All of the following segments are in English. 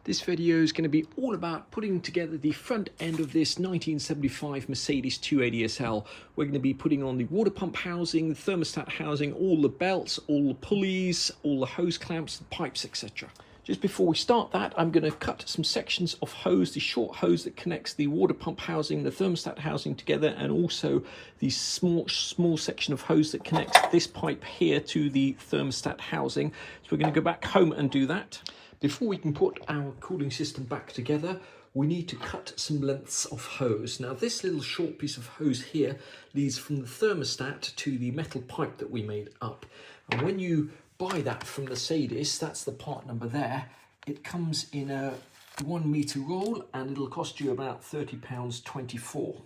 This video is going to be all about putting together the front end of this 1975 Mercedes 280 SL. We're going to be putting on the water pump housing, the thermostat housing, all the belts, all the pulleys, all the hose clamps, the pipes, etc. Just before we start that, I'm going to cut some sections of hose, the short hose that connects the water pump housing, the thermostat housing together, and also the small section of hose that connects this pipe here to the thermostat housing. So we're going to go back home and do that. Before we can put our cooling system back together, we need to cut some lengths of hose. Now this little short piece of hose here leads from the thermostat to the metal pipe that we made up. And when you buy that from Mercedes, that's the part number there, it comes in a 1 meter roll and it'll cost you about £30.24.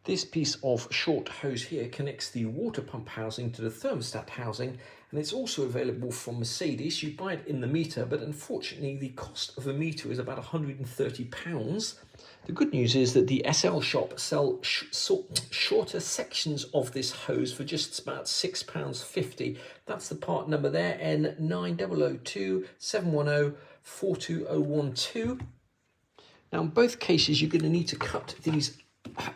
This piece of short hose here connects the water pump housing to the thermostat housing, and it's also available from Mercedes. You buy it in the meter, but unfortunately the cost of a meter is about £130. The good news is that the SL shop sell shorter sections of this hose for just about £6.50. That's the part number there, N9002 710 42012. Now in both cases you're going to need to cut these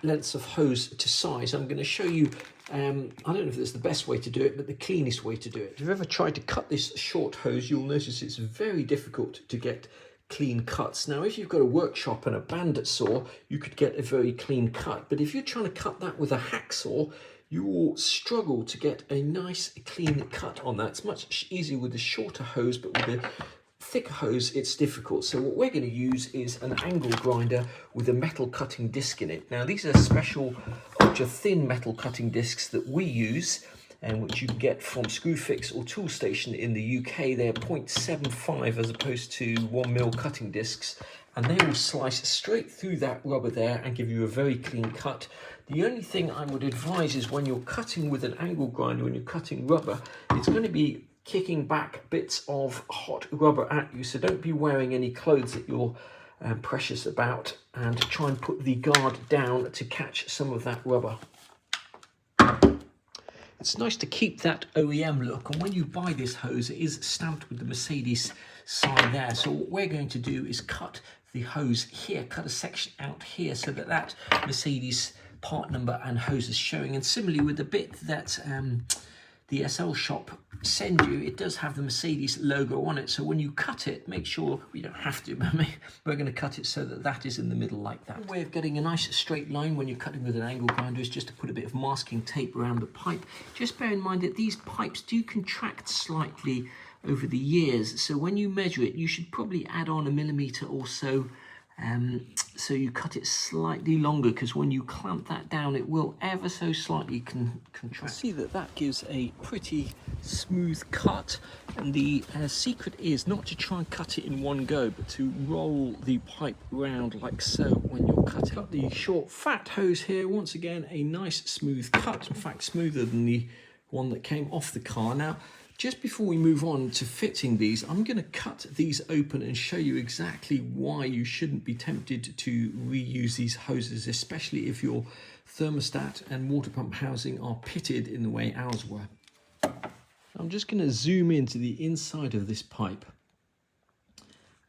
lengths of hose to size. I'm going to show you, I don't know if it's the best way to do it, but the cleanest way to do it. If you've ever tried to cut this short hose, you'll notice it's very difficult to get clean cuts. Now, if you've got a workshop and a bandit saw, you could get a very clean cut. But if you're trying to cut that with a hacksaw, you will struggle to get a nice clean cut on that. It's much easier with the shorter hose, but with the thick hose it's difficult. So what we're going to use is an angle grinder with a metal cutting disc in it. Now these are special ultra thin metal cutting discs that we use and which you can get from Screwfix or Toolstation in the UK. They're 0.75 as opposed to 1mm cutting discs, and they will slice straight through that rubber there and give you a very clean cut. The only thing I would advise is when you're cutting with an angle grinder, when you're cutting rubber, it's going to be kicking back bits of hot rubber at you, so don't be wearing any clothes that you're precious about, and try and put the guard down to catch some of that rubber. It's nice to keep that OEM look, and when you buy this hose it is stamped with the Mercedes sign there. So what we're going to do is cut the hose here, cut a section out here so that that Mercedes part number and hose is showing, and similarly with the bit that the SL shop send you, it does have the Mercedes logo on it, so when you cut it, make sure, we don't have to, but we're going to cut it so that that is in the middle like that. The way of getting a nice straight line when you're cutting with an angle grinder is just to put a bit of masking tape around the pipe. Just bear in mind that these pipes do contract slightly over the years, so when you measure it, you should probably add on 1 millimeter or so, so you cut it slightly longer, because when you clamp that down it will ever so slightly contract. See that that gives a pretty smooth cut, and the secret is not to try and cut it in one go, but to roll the pipe round like so when you're cutting. Got the short fat hose here, once again a nice smooth cut, in fact smoother than the one that came off the car. Now just before we move on to fitting these, I'm going to cut these open and show you exactly why you shouldn't be tempted to reuse these hoses, especially if your thermostat and water pump housing are pitted in the way ours were. I'm just going to zoom into the inside of this pipe,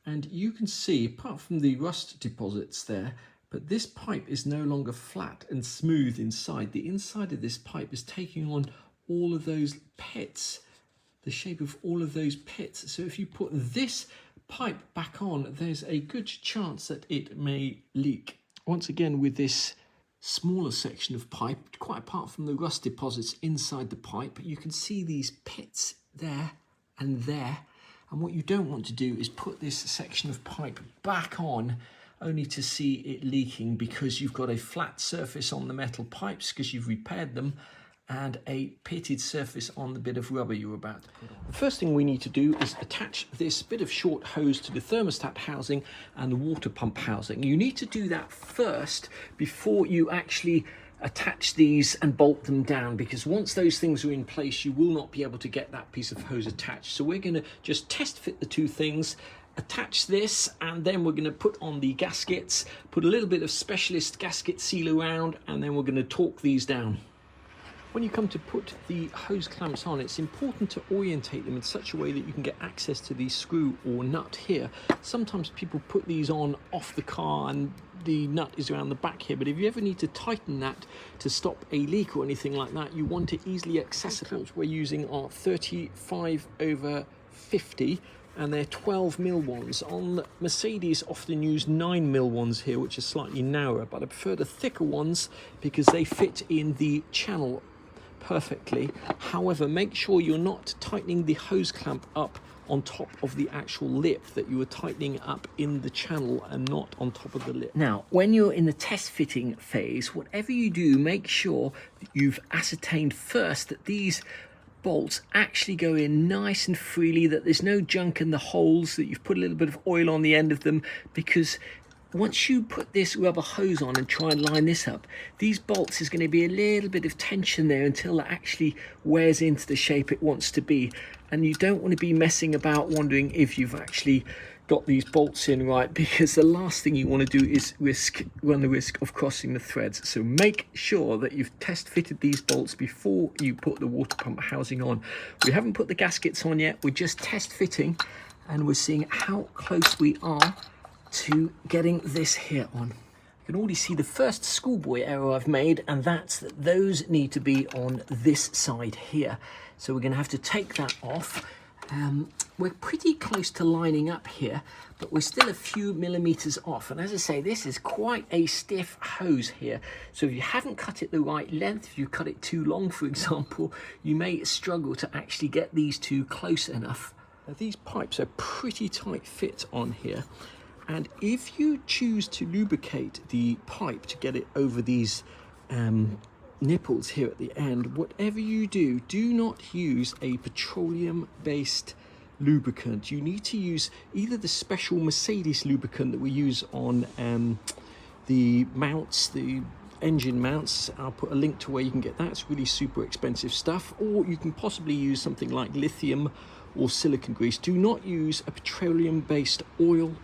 and you can see, apart from the rust deposits there, but this pipe is no longer flat and smooth inside. The inside of this pipe is taking on all of those pits, the shape of all of those pits. So if you put this pipe back on, there's a good chance that it may leak. Once again, with this smaller section of pipe, quite apart from the rust deposits inside the pipe, you can see these pits there and there. And what you don't want to do is put this section of pipe back on only to see it leaking, because you've got a flat surface on the metal pipes because you've repaired them, and a pitted surface on the bit of rubber you're about to put on. The first thing we need to do is attach this bit of short hose to the thermostat housing and the water pump housing. You need to do that first before you actually attach these and bolt them down, because once those things are in place you will not be able to get that piece of hose attached. So we're going to just test fit the two things, attach this, and then we're going to put on the gaskets, put a little bit of specialist gasket seal around, and then we're going to torque these down. When you come to put the hose clamps on, it's important to orientate them in such a way that you can get access to the screw or nut here. Sometimes people put these on off the car and the nut is around the back here, but if you ever need to tighten that to stop a leak or anything like that, you want it easily accessible. We're using our 35/50 and they're 12mm ones. On Mercedes often use 9mm ones here, which is slightly narrower, but I prefer the thicker ones because they fit in the channel perfectly. However, make sure you're not tightening the hose clamp up on top of the actual lip, that you are tightening up in the channel and not on top of the lip. Now, when you're in the test fitting phase, whatever you do, make sure that you've ascertained first that these bolts actually go in nice and freely, that there's no junk in the holes, that you've put a little bit of oil on the end of them, because once you put this rubber hose on and try and line this up, these bolts is going to be a little bit of tension there until it actually wears into the shape it wants to be. And you don't want to be messing about wondering if you've actually got these bolts in right, because the last thing you want to do is run the risk of crossing the threads. So make sure that you've test fitted these bolts before you put the water pump housing on. We haven't put the gaskets on yet, we're just test fitting and we're seeing how close we are to getting this here on. You can already see the first schoolboy error I've made, and that's that those need to be on this side here. So we're going to have to take that off. We're pretty close to lining up here, but we're still a few millimeters off. And as I say, this is quite a stiff hose here. So if you haven't cut it the right length, if you cut it too long, for example, you may struggle to actually get these two close enough. Now, these pipes are pretty tight fit on here. And if you choose to lubricate the pipe to get it over these nipples here at the end, whatever you do, do not use a petroleum-based lubricant. You need to use either the special Mercedes lubricant that we use on the mounts, the engine mounts. I'll put a link to where you can get that. It's really super expensive stuff. Or you can possibly use something like lithium or silicone grease. Do not use a petroleum-based oil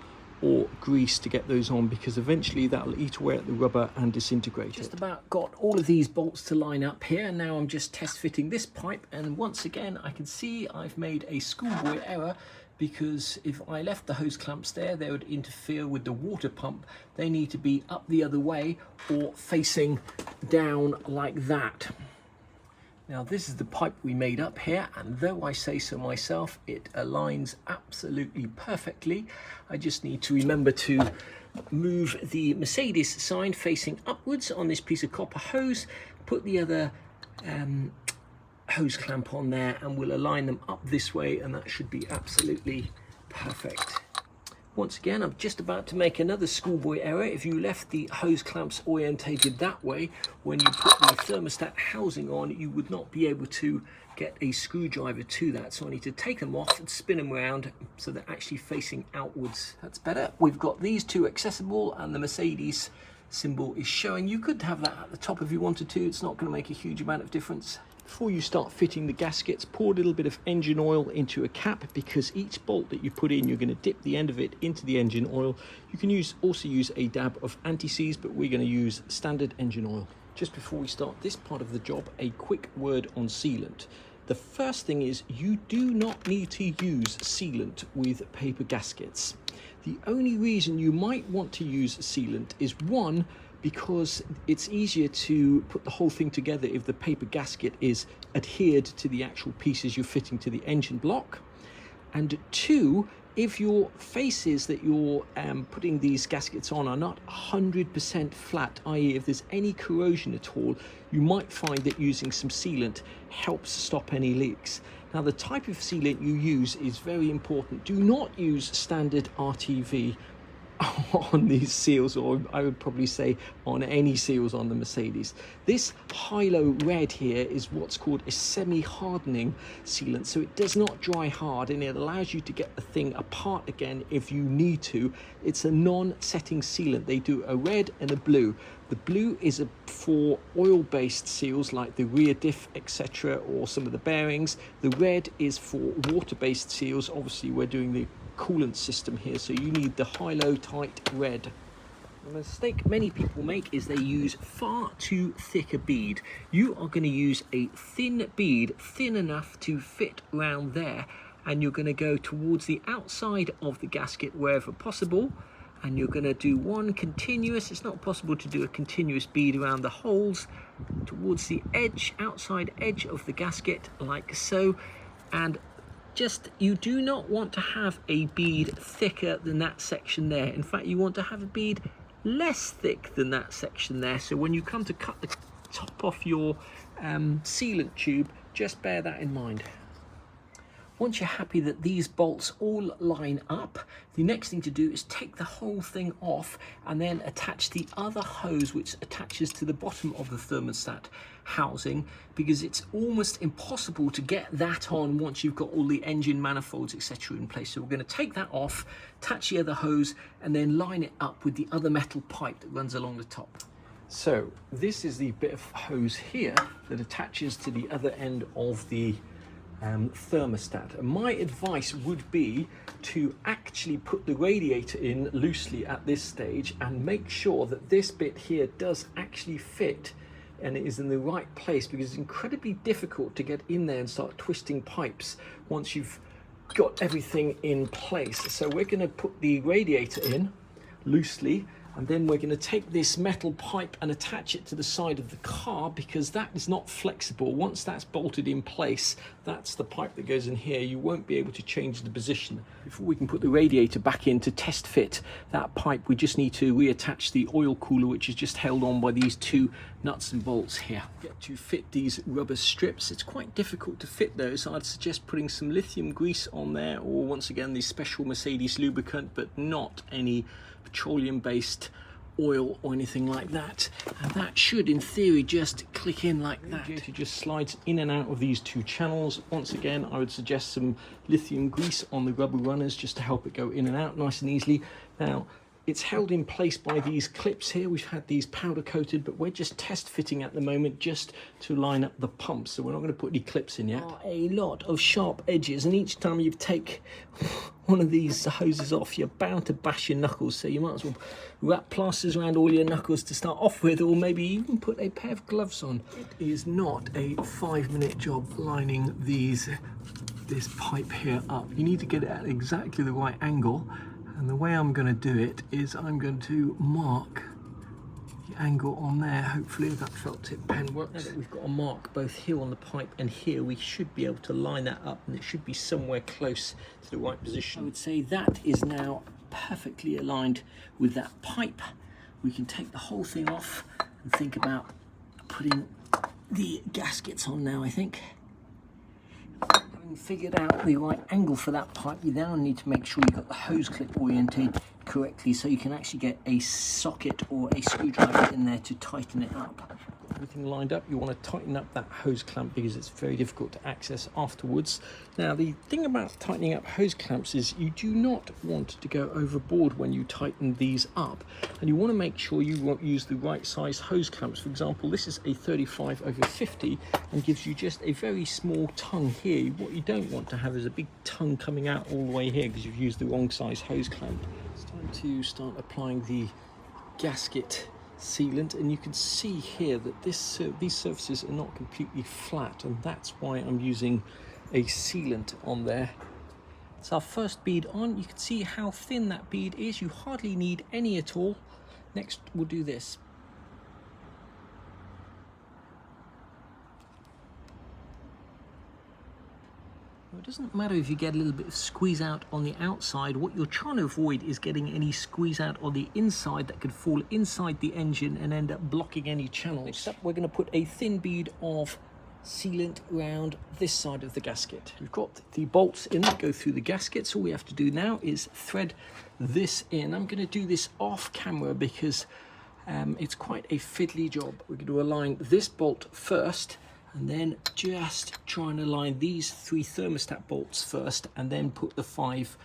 or grease to get those on, because eventually that'll eat away at the rubber and disintegrate it. Just about got all of these bolts to line up here. Now I'm just test fitting this pipe, and once again I can see I've made a schoolboy error, because if I left the hose clamps there, they would interfere with the water pump. They need to be up the other way or facing down like that. Now this is the pipe we made up here, and though I say so myself, it aligns absolutely perfectly. I just need to remember to move the Mercedes sign facing upwards on this piece of copper hose, put the other hose clamp on there, and we'll align them up this way, and that should be absolutely perfect. Once again, I'm just about to make another schoolboy error. If you left the hose clamps orientated that way, when you put the thermostat housing on, you would not be able to get a screwdriver to that. So I need to take them off and spin them around so they're actually facing outwards. That's better. We've got these two accessible, and the Mercedes symbol is showing. You could have that at the top if you wanted to. It's not going to make a huge amount of difference. Before you start fitting the gaskets, pour a little bit of engine oil into a cap, because each bolt that you put in, you're going to dip the end of it into the engine oil. You can also use a dab of anti-seize, but we're going to use standard engine oil. Just before we start this part of the job, a quick word on sealant. The first thing is, you do not need to use sealant with paper gaskets. The only reason you might want to use sealant is, one, because it's easier to put the whole thing together if the paper gasket is adhered to the actual pieces you're fitting to the engine block. And two, if your faces that you're putting these gaskets on are not 100% flat, i.e. if there's any corrosion at all, you might find that using some sealant helps stop any leaks. Now, the type of sealant you use is very important. Do not use standard RTV on these seals, or I would probably say on any seals on the Mercedes. This high-low red here is what's called a semi-hardening sealant, so it does not dry hard, and it allows you to get the thing apart again if you need to. It's a non-setting sealant. They do a red and a blue. The blue is for oil-based seals like the rear diff, etc., or some of the bearings. The red is for water-based seals. Obviously we're doing the coolant system here, so you need the high-low tight red. The mistake many people make is they use far too thick a bead. You are going to use a thin bead, thin enough to fit around there, and you're going to go towards the outside of the gasket wherever possible, and you're going to do one continuous. It's not possible to do a continuous bead around the holes, towards the edge, outside edge of the gasket, like so. And just, you do not want to have a bead thicker than that section there. In fact, you want to have a bead less thick than that section there. So when you come to cut the top off your sealant tube, just bear that in mind. Once you're happy that these bolts all line up, the next thing to do is take the whole thing off and then attach the other hose which attaches to the bottom of the thermostat housing, because it's almost impossible to get that on once you've got all the engine manifolds, etc. in place. So we're going to take that off, attach the other hose, and then line it up with the other metal pipe that runs along the top. So this is the bit of hose here that attaches to the other end of the thermostat. And my advice would be to actually put the radiator in loosely at this stage and make sure that this bit here does actually fit and it is in the right place, because it's incredibly difficult to get in there and start twisting pipes once you've got everything in place. So we're going to put the radiator in loosely, and then we're going to take this metal pipe and attach it to the side of the car, because that is not flexible. Once that's bolted in place, that's the pipe that goes in here. You won't be able to change the position. Before we can put the radiator back in to test fit that pipe, we just need to reattach the oil cooler, which is just held on by these two nuts and bolts here. Get to fit these rubber strips. It's quite difficult to fit those. So I'd suggest putting some lithium grease on there, or once again the special Mercedes lubricant, but not any petroleum-based oil or anything like that, and that should in theory just click in like that. It just slides in and out of these two channels. Once again, I would suggest some lithium grease on the rubber runners just to help it go in and out nice and easily. Now it's held in place by these clips here. We've had these powder coated, but we're just test fitting at the moment just to line up the pumps, so we're not going to put any clips in yet. A lot of sharp edges, and each time you take one of these hoses off, you're bound to bash your knuckles, so you might as well wrap plasters around all your knuckles to start off with, or maybe even put a pair of gloves on. It is not a 5-minute job lining this pipe here up. You need to get it at exactly the right angle. And the way I'm going to do it is I'm going to mark the angle on there. Hopefully that felt tip pen works. Now that we've got a mark both here on the pipe and here, we should be able to line that up, and it should be somewhere close to the right position. I would say that is now perfectly aligned with that pipe. We can take the whole thing off and think about putting the gaskets on now, I think. Figured out the right angle for that pipe, you now need to make sure you've got the hose clip oriented correctly so you can actually get a socket or a screwdriver in there to tighten it up. Everything lined up, you want to tighten up that hose clamp because it's very difficult to access afterwards. Now the thing about tightening up hose clamps is you do not want to go overboard when you tighten these up, and you want to make sure you won't use the right size hose clamps. For example, this is a 35/50 and gives you just a very small tongue here. What you don't want to have is a big tongue coming out all the way here because you've used the wrong size hose clamp. It's time to start applying the gasket sealant, and you can see here that these surfaces are not completely flat, and that's why I'm using a sealant on there. It's our first bead on. You can see how thin that bead is. You hardly need any at all. Next we'll do this. It doesn't matter if you get a little bit of squeeze out on the outside. What you're trying to avoid is getting any squeeze out on the inside that could fall inside the engine and end up blocking any channels. Next up, we're going to put a thin bead of sealant around this side of the gasket. We've got the bolts in that go through the gaskets. All we have to do now is thread this in. I'm going to do this off camera because it's quite a fiddly job. We're going to align this bolt first, and then just try and align these 3 thermostat bolts first, and then put the 5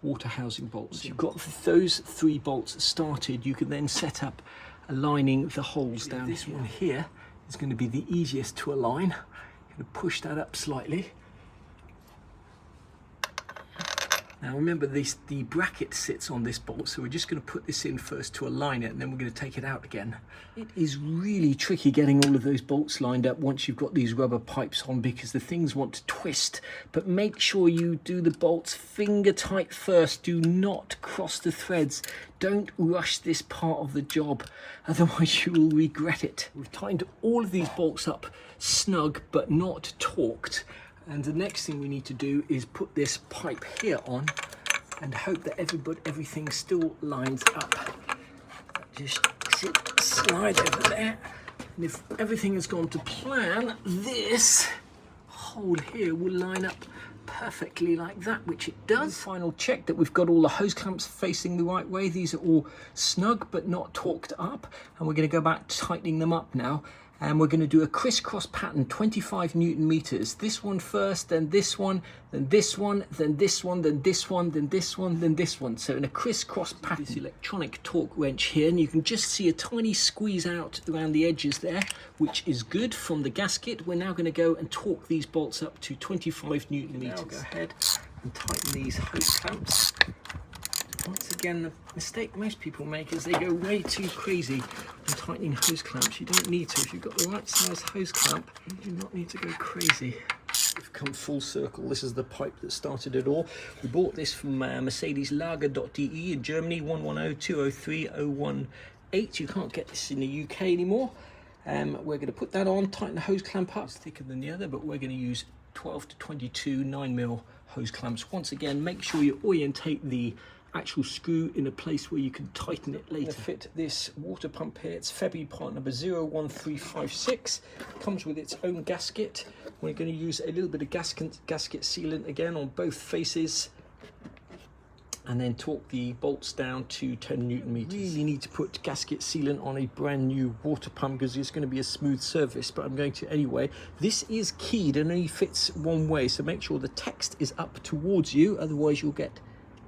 water housing bolts. Once you've got those 3 bolts started, you can then set up aligning the holes down. This one here is going to be the easiest to align. I'm going to push that up slightly. Now remember the bracket sits on this bolt, so we're just going to put this in first to align it, and then we're going to take it out again. It is really tricky getting all of those bolts lined up once you've got these rubber pipes on, because the things want to twist. But make sure you do the bolts finger tight first. Do not cross the threads. Don't rush this part of the job, otherwise you will regret it. We've tightened all of these bolts up snug but not torqued. And the next thing we need to do is put this pipe here on and hope that everything still lines up. Just slide over there. And if everything has gone to plan, this hole here will line up perfectly like that, which it does. Final check that we've got all the hose clamps facing the right way. These are all snug but not torqued up. And we're going to go back tightening them up now. And we're going to do a crisscross pattern, 25 Newton meters. This one first, then this one, then this one, then this one, then this one, then this one, then this one. So in a crisscross pattern, this electronic torque wrench here, and you can just see a tiny squeeze out around the edges there, which is good from the gasket. We're now going to go and torque these bolts up to 25 Newton meters. Now go ahead and tighten these hose clamps. Once again, the mistake most people make is they go way too crazy on tightening hose clamps. You don't need to. If you've got the right size hose clamp, you do not need to go crazy. We've come full circle. This is the pipe that started it all. We bought this from Mercedes-Lager.de in Germany, 110-203-018. You can't get this in the UK anymore. We're going to put that on, tighten the hose clamp up. It's thicker than the other, but we're going to use 12 to 22 9mm hose clamps. Once again, make sure you orientate the actual screw in a place where you can tighten it later. Fit this water pump here. It's Febby part number 01356. Comes with its own gasket. We're going to use a little bit of gasket sealant again on both faces, and then torque the bolts down to 10 Newton meters. You really need to put gasket sealant on a brand new water pump because it's going to be a smooth surface, but I'm going to anyway. This is keyed and only fits one way, so make sure the text is up towards you, otherwise you'll get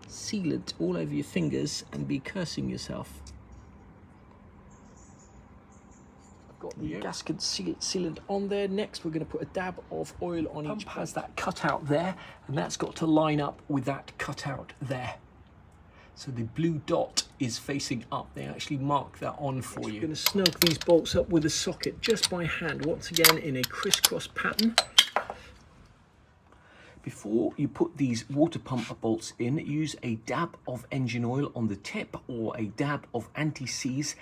sealant all over your fingers and be cursing yourself. I've got the gasket sealant on there. Next we're going to put a dab of oil on each. Pump has that cutout there, and that's got to line up with that cutout there. So the blue dot is facing up. They actually mark that on for you. We're going to snug these bolts up with a socket just by hand, once again in a crisscross pattern. Before you put these water pump bolts in, use a dab of engine oil on the tip or a dab of anti-seize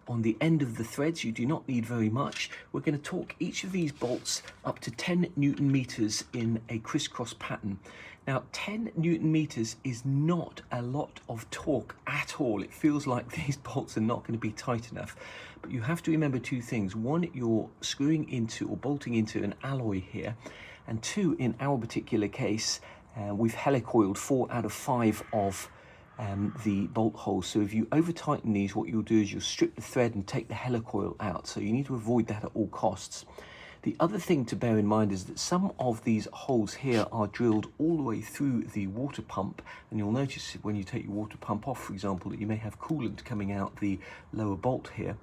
on the end of the threads. You do not need very much. We're going to torque each of these bolts up to 10 Newton meters in a crisscross pattern. Now, 10 Newton meters is not a lot of torque at all. It feels like these bolts are not going to be tight enough. But you have to remember two things. One, you're screwing into or bolting into an alloy here. And two, in our particular case, we've helicoiled 4 out of 5 of the bolt holes. So if you over tighten these, what you'll do is you'll strip the thread and take the helicoil out. So you need to avoid that at all costs. The other thing to bear in mind is that some of these holes here are drilled all the way through the water pump, and you'll notice when you take your water pump off, for example, that you may have coolant coming out the lower bolt here.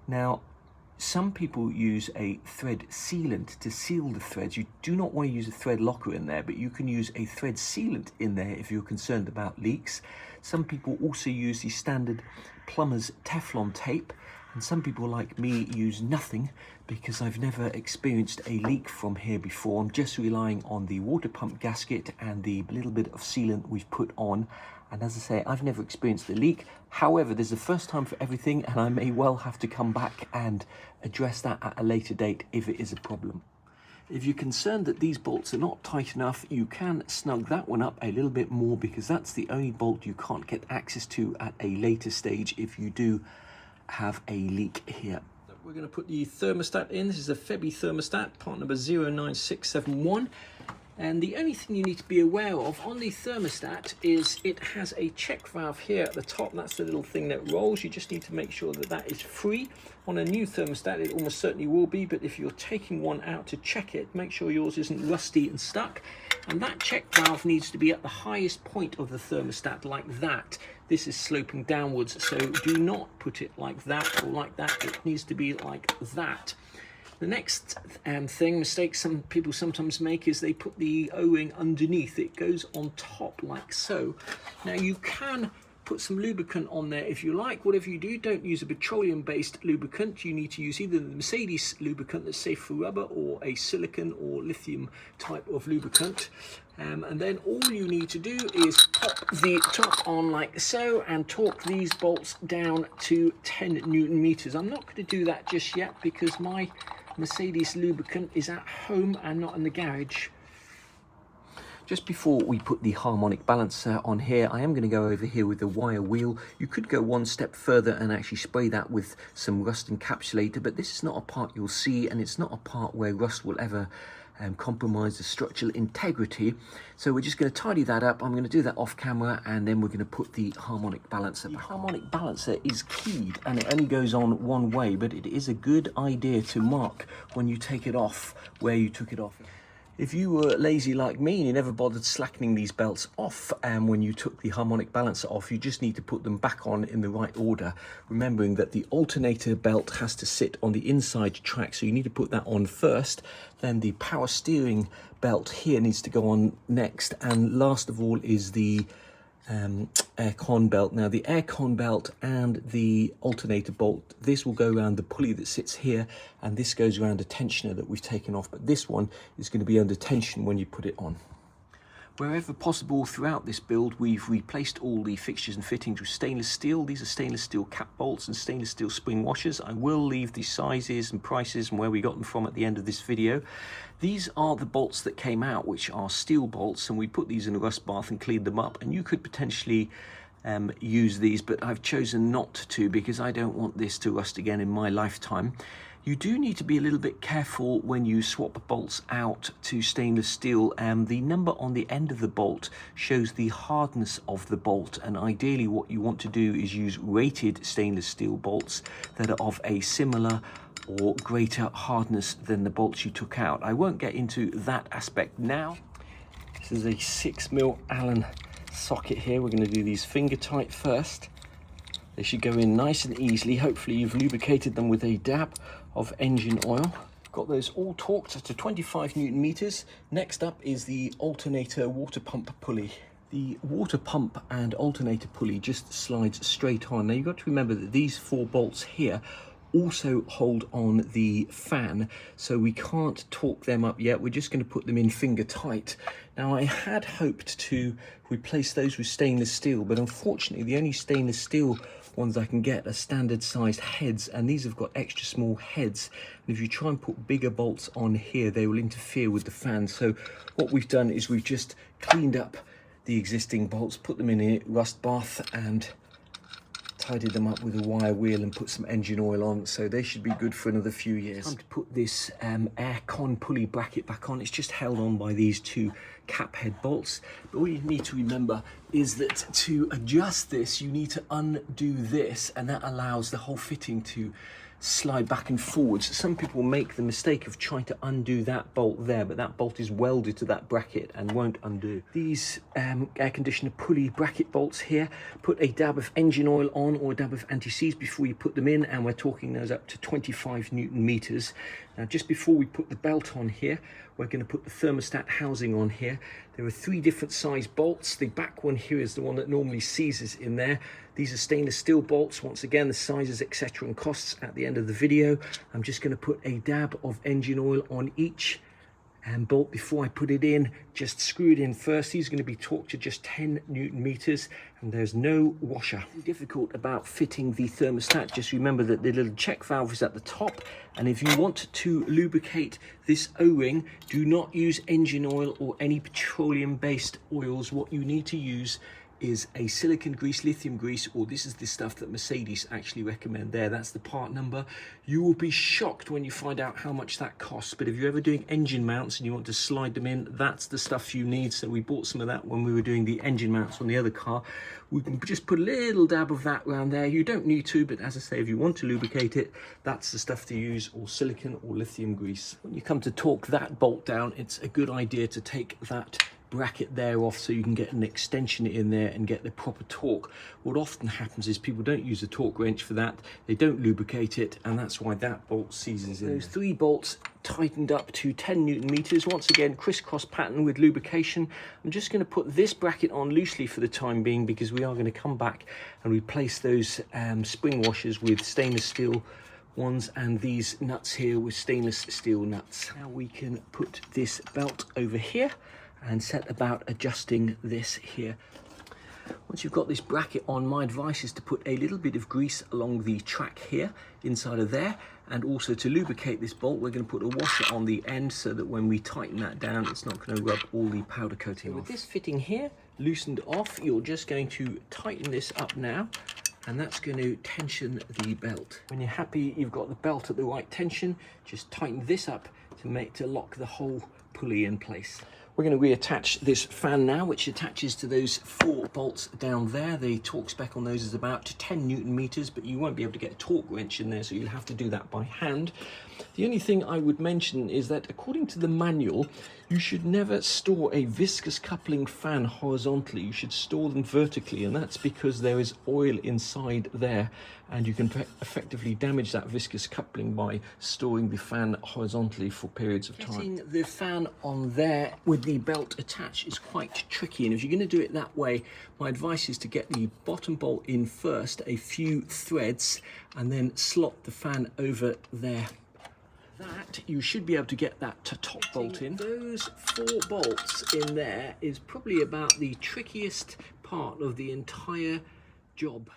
Now, some people use a thread sealant to seal the threads. You do not want to use a thread locker in there, but you can use a thread sealant in there if you're concerned about leaks. Some people also use the standard plumber's Teflon tape, and some people like me use nothing because I've never experienced a leak from here before. I'm just relying on the water pump gasket and the little bit of sealant we've put on. And as I say, I've never experienced a leak. However, there's a first time for everything, and I may well have to come back and address that at a later date if it is a problem. If you're concerned that these bolts are not tight enough, you can snug that one up a little bit more, because that's the only bolt you can't get access to at a later stage if you do have a leak here. We're going to put the thermostat in. This is a Febby thermostat, part number 09671. And the only thing you need to be aware of on the thermostat is it has a check valve here at the top. That's the little thing that rolls. You just need to make sure that that is free. On a new thermostat, it almost certainly will be, but if you're taking one out to check it, make sure yours isn't rusty and stuck. And that check valve needs to be at the highest point of the thermostat, like that. This is sloping downwards, so do not put it like that or like that. It needs to be like that. The next mistake some people sometimes make is they put the O-ring underneath. It goes on top like so. Now you can put some lubricant on there if you like. Whatever you do, don't use a petroleum-based lubricant. You need to use either the Mercedes lubricant that's safe for rubber, or a silicon or lithium type of lubricant. And then all you need to do is pop the top on like so and torque these bolts down to 10 Newton meters. I'm not going to do that just yet because my Mercedes lubricant is at home and not in the garage. Just before we put the harmonic balancer on here, I am going to go over here with the wire wheel. You could go one step further and actually spray that with some rust encapsulator, but this is not a part you'll see, and it's not a part where rust will ever compromise the structural integrity. So we're just going to tidy that up. I'm going to do that off camera, and then we're going to put the harmonic balancer. The harmonic balancer is keyed, and it only goes on one way, but it is a good idea to mark when you take it off where you took it off. If you were lazy like me and you never bothered slackening these belts off, and when you took the harmonic balancer off, you just need to put them back on in the right order, remembering that the alternator belt has to sit on the inside track, so you need to put that on first. Then the power steering belt here needs to go on next, and last of all is the aircon belt. Now the aircon belt and the alternator bolt, this will go around the pulley that sits here, and this goes around a tensioner that we've taken off, but this one is going to be under tension when you put it on. Wherever possible throughout this build, we've replaced all the fixtures and fittings with stainless steel. These are stainless steel cap bolts and stainless steel spring washers. I will leave the sizes and prices and where we got them from at the end of this video. These are the bolts that came out, which are steel bolts, and we put these in a rust bath and cleaned them up, and you could potentially use these, but I've chosen not to because I don't want this to rust again in my lifetime. You do need to be a little bit careful when you swap bolts out to stainless steel. The number on the end of the bolt shows the hardness of the bolt, and ideally what you want to do is use rated stainless steel bolts that are of a similar or greater hardness than the bolts you took out. I won't get into that aspect now. This is a 6mm Allen socket here. We're going to do these finger tight first. They should go in nice and easily. Hopefully you've lubricated them with a dab of engine oil. Got those all torqued to 25 Newton meters. Next up is the alternator water pump pulley. The water pump and alternator pulley just slides straight on. Now you've got to remember that these 4 bolts here also hold on the fan, so we can't torque them up yet. We're just going to put them in finger tight. Now I had hoped to replace those with stainless steel, but unfortunately the only stainless steel ones I can get are standard sized heads, and these have got extra small heads, and if you try and put bigger bolts on here they will interfere with the fan. So what we've done is we've just cleaned up the existing bolts, put them in a rust bath and tidied them up with a wire wheel and put some engine oil on, so they should be good for another few years. Time to put this aircon pulley bracket back on. It's just held on by these 2 cap head bolts, but what you need to remember is that to adjust this you need to undo this, and that allows the whole fitting to slide back and forwards. Some people make the mistake of trying to undo that bolt there, but that bolt is welded to that bracket and won't undo. These air conditioner pulley bracket bolts here, put a dab of engine oil on or a dab of anti-seize before you put them in, and we're torquing those up to 25 Newton meters. Now just before we put the belt on here, we're going to put the thermostat housing on here. There are 3 different size bolts. The back one here is the one that normally seizes in there. These are stainless steel bolts. Once again, the sizes, etc. and costs at the end of the video. I'm just going to put a dab of engine oil on each bolt before I put it in. Just screw it in first. These are going to be torqued to just 10 Newton meters, and there's no washer. Difficult about fitting the thermostat, just remember that the little check valve is at the top, and if you want to lubricate this O-ring, do not use engine oil or any petroleum based oils. What you need to use is a silicone grease, lithium grease, or this is the stuff that Mercedes actually recommend there. That's the part number. You will be shocked when you find out how much that costs, but if you're ever doing engine mounts and you want to slide them in, that's the stuff you need. So we bought some of that when we were doing the engine mounts on the other car. We can just put a little dab of that around there. You don't need to, but as I say, if you want to lubricate it, that's the stuff to use, or silicone or lithium grease. When you come to torque that bolt down, it's a good idea to take that bracket there off so you can get an extension in there and get the proper torque. What often happens is people don't use a torque wrench for that, they don't lubricate it, and that's why that bolt seizes in. Those 3 bolts tightened up to 10 Newton meters. Once again, crisscross pattern with lubrication. I'm just going to put this bracket on loosely for the time being because we are going to come back and replace those spring washers with stainless steel ones, and these nuts here with stainless steel nuts. Now we can put this belt over here and set about adjusting this here. Once you've got this bracket on, my advice is to put a little bit of grease along the track here, inside of there, and also to lubricate this bolt, we're going to put a washer on the end so that when we tighten that down, it's not going to rub all the powder coating off. With this fitting here loosened off, you're just going to tighten this up now, and that's going to tension the belt. When you're happy you've got the belt at the right tension, just tighten this up to lock the whole pulley in place. We're going to reattach this fan now, which attaches to those 4 bolts down there. The torque spec on those is about 10 Newton meters, but you won't be able to get a torque wrench in there, so you'll have to do that by hand. The only thing I would mention is that according to the manual, you should never store a viscous coupling fan horizontally. You should store them vertically, and that's because there is oil inside there, and you can effectively damage that viscous coupling by storing the fan horizontally for periods of time. Getting the fan on there with the belt attached is quite tricky, and if you're going to do it that way, my advice is to get the bottom bolt in first, a few threads, and then slot the fan over there. That you should be able to get that top bolt in. Those 4 bolts in there is probably about the trickiest part of the entire job.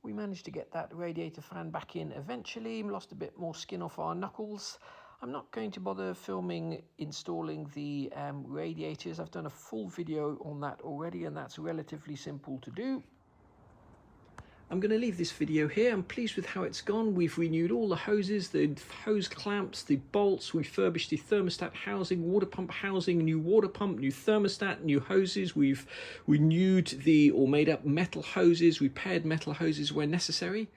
We managed to get that radiator fan back in eventually, lost a bit more skin off our knuckles. I'm not going to bother filming installing the radiators. I've done a full video on that already, and that's relatively simple to do. I'm going to leave this video here. I'm pleased with how it's gone. We've renewed all the hoses, the hose clamps, the bolts, refurbished the thermostat housing, water pump housing, new water pump, new thermostat, new hoses. We've renewed or made up metal hoses, repaired metal hoses where necessary.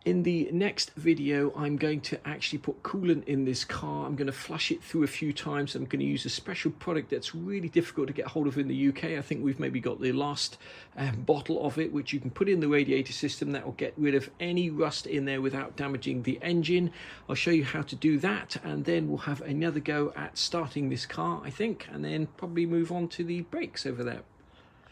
In the next video, I'm going to actually put coolant in this car. I'm going to flush it through a few times. I'm going to use a special product that's really difficult to get hold of in the UK. I think we've maybe got the last bottle of it, which you can put in the radiator system. That will get rid of any rust in there without damaging the engine. I'll show you how to do that, and then we'll have another go at starting this car, I think, and then probably move on to the brakes over there.